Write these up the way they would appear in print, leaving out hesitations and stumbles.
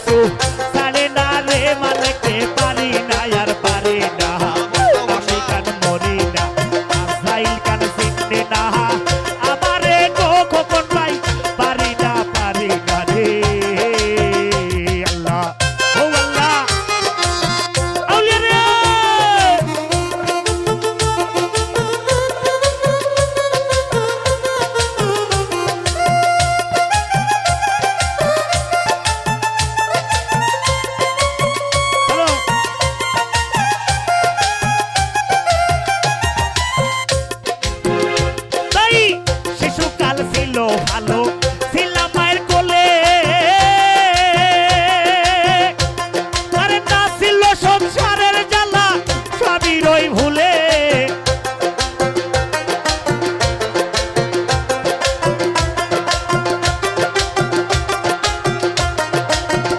পিছু ছাড়ে না রে মালিককে পারি না আর পারি না আমি কেন মরি না আজরাইল কেন চিনতে না আমারে গো খোকন ভাই পারি না রে আল্লাহ ও আল্লাহ আউলিয়া রে শিশুকাল ছিল ভালো ছিলাম মায়ের কোলে আরে না ছিল সংসারের জ্বালা সবই রই ভুলে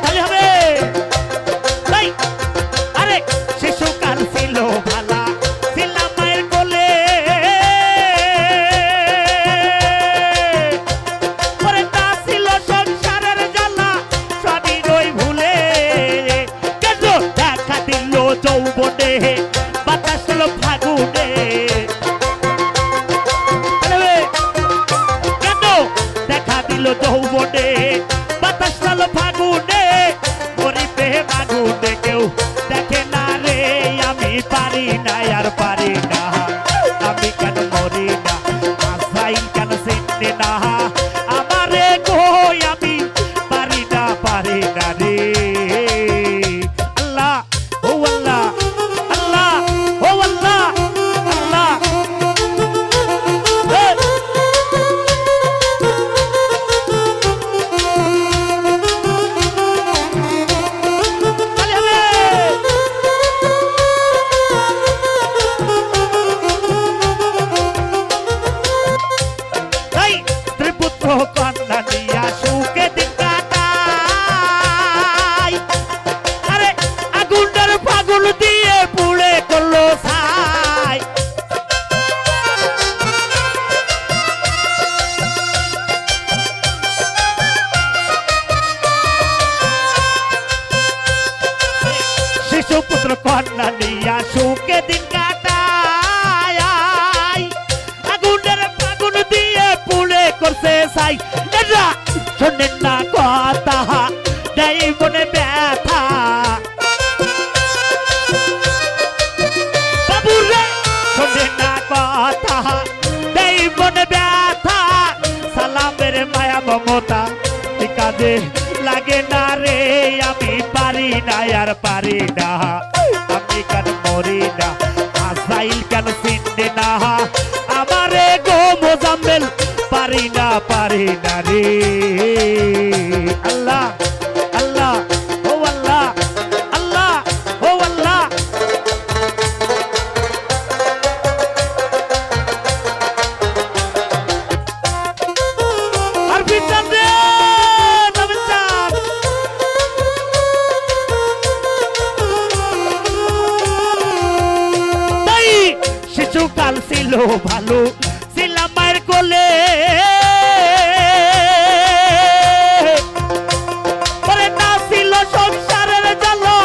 তাহলে হবে তাই আরে শিশুকাল ছিল ভালা ছিলাম মায়ের কোলে যৌবনে বাতাস হলো ফাগুনে কেন দেখা দিল যৌবনে বাতাস হলো ফাগুনে মরিবে মাগুনে কেউ দেখে না রে আমি পারি না আর পারি না আমি কেন মরি না আজরাইল কেন চিনতে না আমারে গো আমি পারি না রে আল্লাহ ও আল্লাহ আল্লাহ ও আল্লাহ আল্লাহ ত্রিপুত্র কন্যা নিয়া সুখে দিন কাটাই আরে আগুনের ফাগুন দিয়ে পুড়ে করলো ছাই শিশুপুত্র কন্যা নিয়া সুখে দিন কাটাই আগুনের ফাগুন দিয়ে পুড়ে করছে ছাই এরা শোনেন না কথা দেই মনে ব্যথা বাবুরে শোনেন না কথা দেই মনে ব্যথা সালামের মায়া মমতা কাজে লাগে না রে আমি পারি না আর পারি না আমি কেন মরি না আজরাইল কেন চিনতে না আমারে গো মোজাম্মেল পারি না রে আল্লাহ আল্লাহ ও আল্লাহ আল্লাহ ও আল্লাহ আর বিচার দে শিশুকাল ছিল ভালো ছিলাম মায়ের কোলে না ছিল সংসারের জ্বালা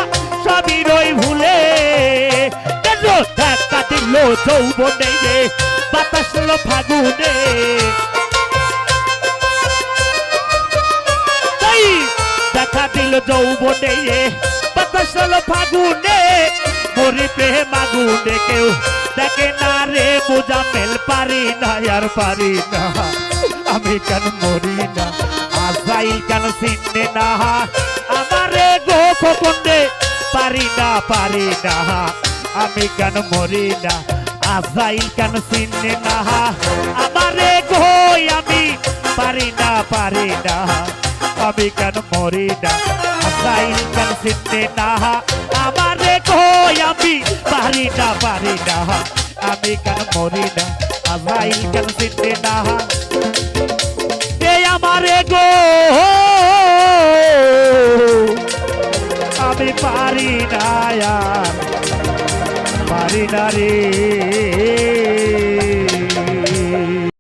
সবই রই ভুলে দেখা দিল যৌবনে বাতাস হলো ফাগুনে দেখা দিল যৌবনে বাতাস হলো ফাগুনে মরিবে মাগুনে কেউ দেখে না রে মোজাম্মেল পারি না আর পারি না আমি কেন মরি না আজরাইল কেন চিনতে না আমারে গো খোকন রে পারি না আমি কেন মরি না আজরাইল কেন চিনতে না আমারে গো আমি পারি না আমি কেন মরি না আজরাইল কেন চিনতে না আমারে গো আমি পারি না আমি কেন মরি না আজরাইল কেন চিনতে না আমারে গো আমি পারি না রে